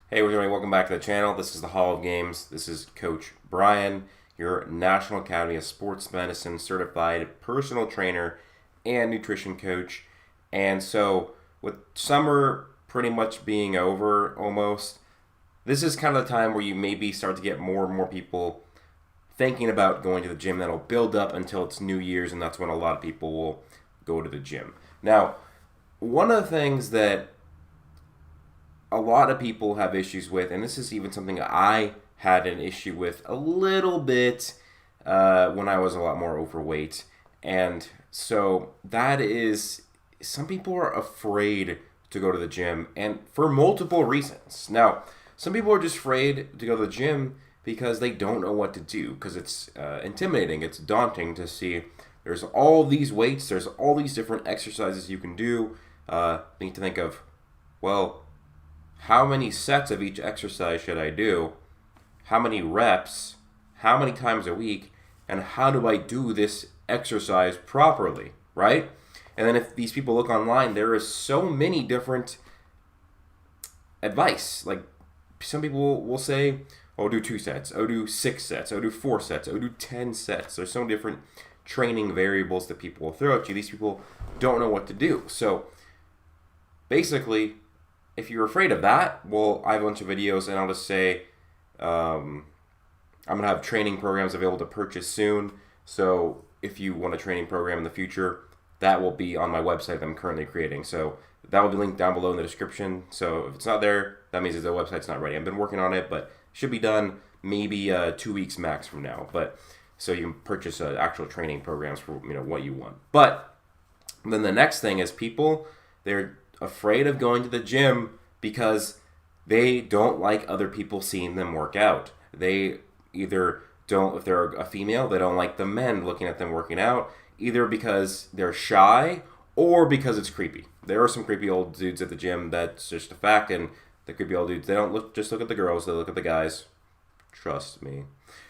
Hey everybody, welcome back to the channel. This is the Hall of Games. This is Coach Brian, your National Academy of Sports Medicine certified personal trainer and nutrition coach. And so, with summer pretty much being over almost, this is kind of the time where you maybe start to get more and more people thinking about going to the gym. That'll build up until it's New Year's, and that's when a lot of people will go to the gym. Now, one of the things that a lot of people have issues with, and this is even something I had an issue with a little bit when I was a lot more overweight. And so that is, some people are afraid to go to the gym, and for multiple reasons. Now, some people are just afraid to go to the gym because they don't know what to do, because it's intimidating, it's daunting to see there's all these weights, there's all these different exercises you can do. Need to think of, well, how many sets of each exercise should I do? How many reps? How many times a week? And how do I do this exercise properly, right? And then if these people look online, there is so many different advice. Like some people will say, oh, do 2 sets, oh, do 6 sets, oh, do 4 sets, oh, do 10 sets. There's so many different training variables that people will throw at you. These people don't know what to do. So basically, if you're afraid of that, well, I have a bunch of videos, and I'll just say I'm going to have training programs available to purchase soon. So if you want a training program in the future, that will be on my website that I'm currently creating. So that will be linked down below in the description. So if it's not there, that means that the website's not ready. I've been working on it, but it should be done maybe 2 weeks max from now. But so you can purchase actual training programs for what you want. But then the next thing is they're afraid of going to the gym because they don't like other people seeing them work out. They either don't, if they're a female, they don't like the men looking at them working out, either because they're shy or because it's creepy. There are some creepy old dudes at the gym, that's just a fact, and the creepy old dudes, they don't just look at the girls, they look at the guys. Trust me.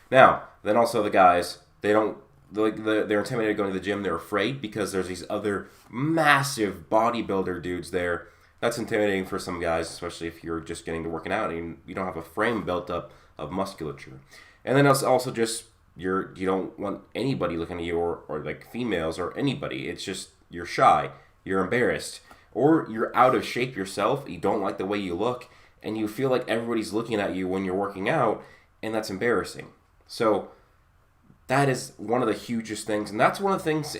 Now, then also the guys, they're intimidated going to the gym. They're afraid because there's these other massive bodybuilder dudes there. That's intimidating for some guys, especially if you're just getting to working out and you don't have a frame built up of musculature. And then it's also just you don't want anybody looking at you, or like females or anybody. It's just you're shy, you're embarrassed, or you're out of shape yourself. You don't like the way you look, and you feel like everybody's looking at you when you're working out, and that's embarrassing. So that is one of the hugest things, and that's one of the things.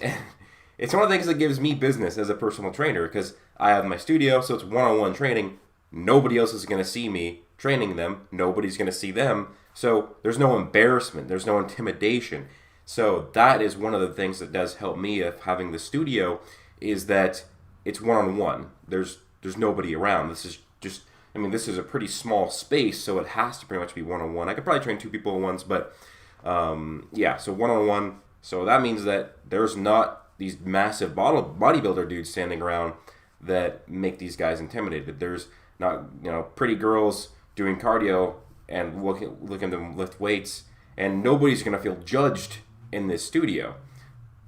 It's one of the things that gives me business as a personal trainer, because I have my studio, so it's one-on-one training. Nobody else is going to see me training them. Nobody's going to see them. So there's no embarrassment. There's no intimidation. So that is one of the things that does help me of having the studio, is that it's one-on-one. There's nobody around. This is a pretty small space, so it has to pretty much be one-on-one. I could probably train 2 people at once, but so one-on-one. So that means that there's not these massive bodybuilder dudes standing around that make these guys intimidated. There's not pretty girls doing cardio and looking at them lift weights, and nobody's gonna feel judged in this studio.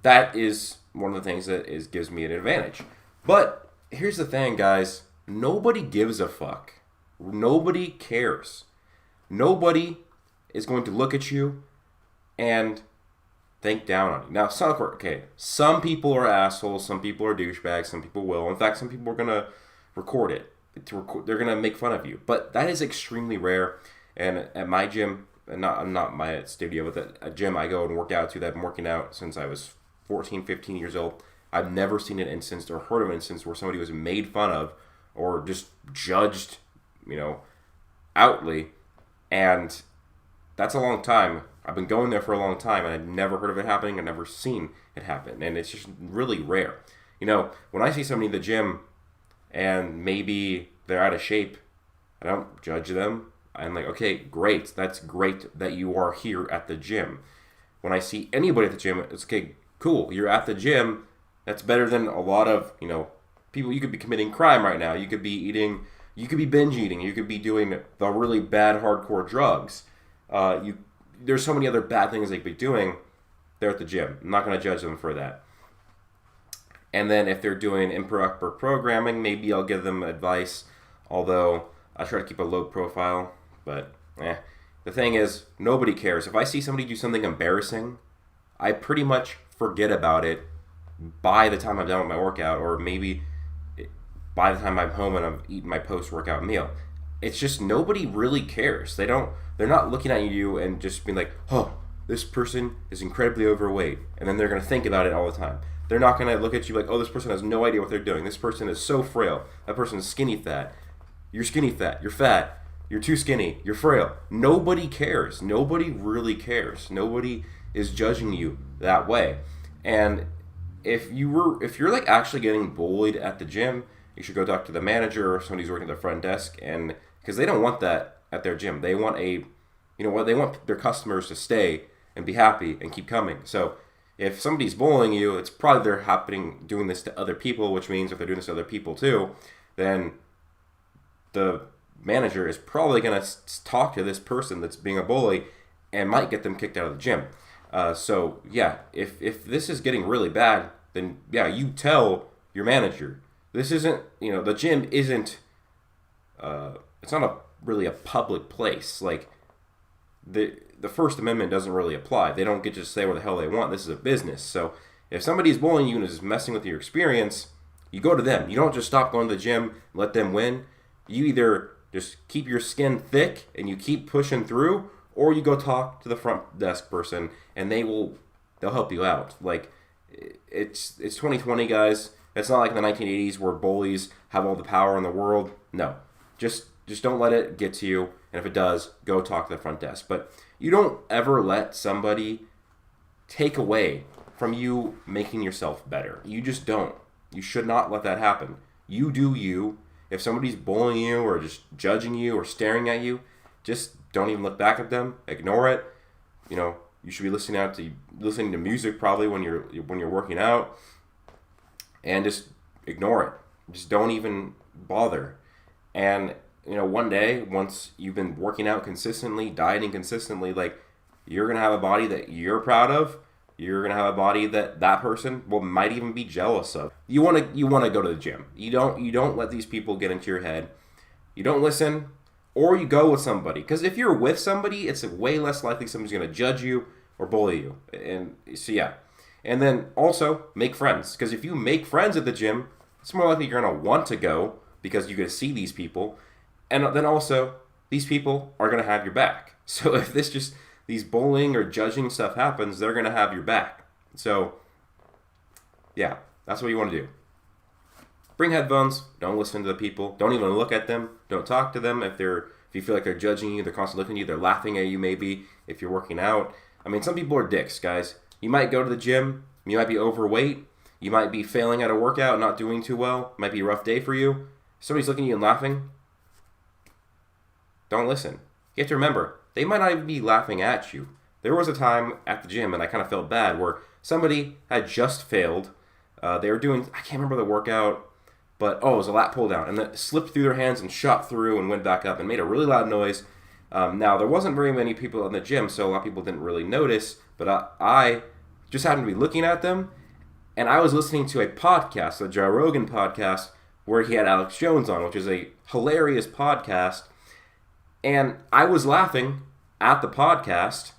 That is one of the things that gives me an advantage. But here's the thing, guys. Nobody gives a fuck. Nobody cares. Nobody is going to look at you and think down on you. Now, some people are assholes, some people are douchebags, some people will. In fact, some people are going to record it. They're going to make fun of you. But that is extremely rare. And at my gym, not my studio, but a gym I go and work out to, that I've been working out since I was 14, 15 years old, I've never seen an instance or heard of an instance where somebody was made fun of or just judged, outly. And that's a long time. I've been going there for a long time, and I've never heard of it happening. I've never seen it happen, and it's just really rare. When I see somebody in the gym and maybe they're out of shape, I don't judge them. I'm like, okay, great. That's great that you are here at the gym. When I see anybody at the gym, it's okay, cool. You're at the gym. That's better than a lot of, people. You could be committing crime right now. You could be eating. You could be binge eating. You could be doing the really bad hardcore drugs. There's so many other bad things they could be doing. They're at the gym. I'm not going to judge them for that. And then if they're doing improper programming, maybe I'll give them advice. Although I try to keep a low profile, but the thing is, nobody cares. If I see somebody do something embarrassing, I pretty much forget about it by the time I'm done with my workout, or maybe by the time I'm home and I've eaten my post-workout meal. It's just nobody really cares. They're not looking at you and just being like, oh, this person is incredibly overweight, and then they're going to think about it all the time. They're not going to look at you like, oh, this person has no idea what they're doing. This person is so frail. That person is skinny fat. You're skinny fat. You're fat. You're too skinny. You're frail. Nobody cares. Nobody really cares. Nobody is judging you that way. And if you're like actually getting bullied at the gym, you should go talk to the manager or somebody who's working at the front desk, and because they don't want that at their gym. They want they want their customers to stay and be happy and keep coming. So if somebody's bullying you, it's probably they're doing this to other people, which means if they're doing this to other people too, then the manager is probably going to talk to this person that's being a bully and might get them kicked out of the gym. So yeah, if this is getting really bad, then yeah, you tell your manager. This isn't, the gym isn't, it's not really a public place. Like, the First Amendment doesn't really apply. They don't get to say what the hell they want. This is a business. So if somebody's bullying you and is messing with your experience, you go to them. You don't just stop going to the gym and let them win. You either just keep your skin thick and you keep pushing through, or you go talk to the front desk person and they'll help you out. Like, it's 2020, guys. It's not like the 1980s where bullies have all the power in the world. No. Just don't let it get to you. And if it does, go talk to the front desk. But you don't ever let somebody take away from you making yourself better. You just don't. You should not let that happen. You do you. If somebody's bullying you or just judging you or staring at you, just don't even look back at them. Ignore it. You should be listening to music probably when you're working out, and just ignore it. Just don't even bother. And one day, once you've been working out consistently, dieting consistently, like, you're gonna have a body that you're proud of. You're gonna have a body that person might even be jealous of. You wanna go to the gym. You don't let these people get into your head. You don't listen, or you go with somebody. Because if you're with somebody, it's way less likely somebody's gonna judge you or bully you. And so yeah. And then also make friends. Because if you make friends at the gym, it's more likely you're gonna want to go because you get to see these people. And then also, these people are going to have your back. So if these bullying or judging stuff happens, they're going to have your back. So, yeah, that's what you want to do. Bring headphones. Don't listen to the people. Don't even look at them. Don't talk to them. If you feel like they're judging you, they're constantly looking at you, they're laughing at you maybe if you're working out. I mean, some people are dicks, guys. You might go to the gym. You might be overweight. You might be failing at a workout, not doing too well. It might be a rough day for you. Somebody's looking at you and laughing. Don't listen. You have to remember, they might not even be laughing at you. There was a time at the gym, and I kind of felt bad, where somebody had just failed. They were doing, I can't remember the workout, but it was a lat pull down, and it slipped through their hands and shot through and went back up and made a really loud noise. Now, there wasn't very many people in the gym, so a lot of people didn't really notice, but I just happened to be looking at them, and I was listening to a podcast, a Joe Rogan podcast, where he had Alex Jones on, which is a hilarious podcast. And I was laughing at the podcast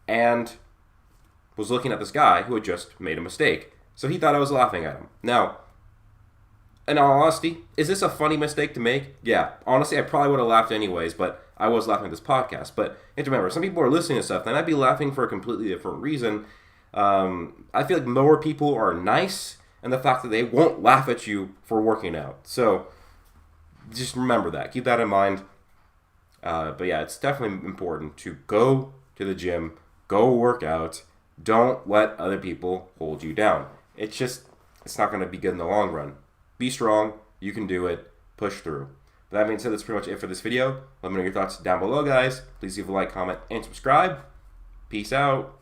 and was looking at this guy who had just made a mistake. So he thought I was laughing at him. Now, in all honesty, is this a funny mistake to make? Yeah. Honestly, I probably would have laughed anyways, but I was laughing at this podcast. But you have to remember, some people are listening to stuff, they might be laughing for a completely different reason. I feel like more people are nice, and the fact that they won't laugh at you for working out. So just remember that. Keep that in mind. But yeah, it's definitely important to go to the gym, go work out. Don't let other people hold you down. It's not going to be good in the long run. Be strong. You can do it. Push through. But that being said, that's pretty much it for this video. Let me know your thoughts down below, guys. Please leave a like, comment, and subscribe. Peace out.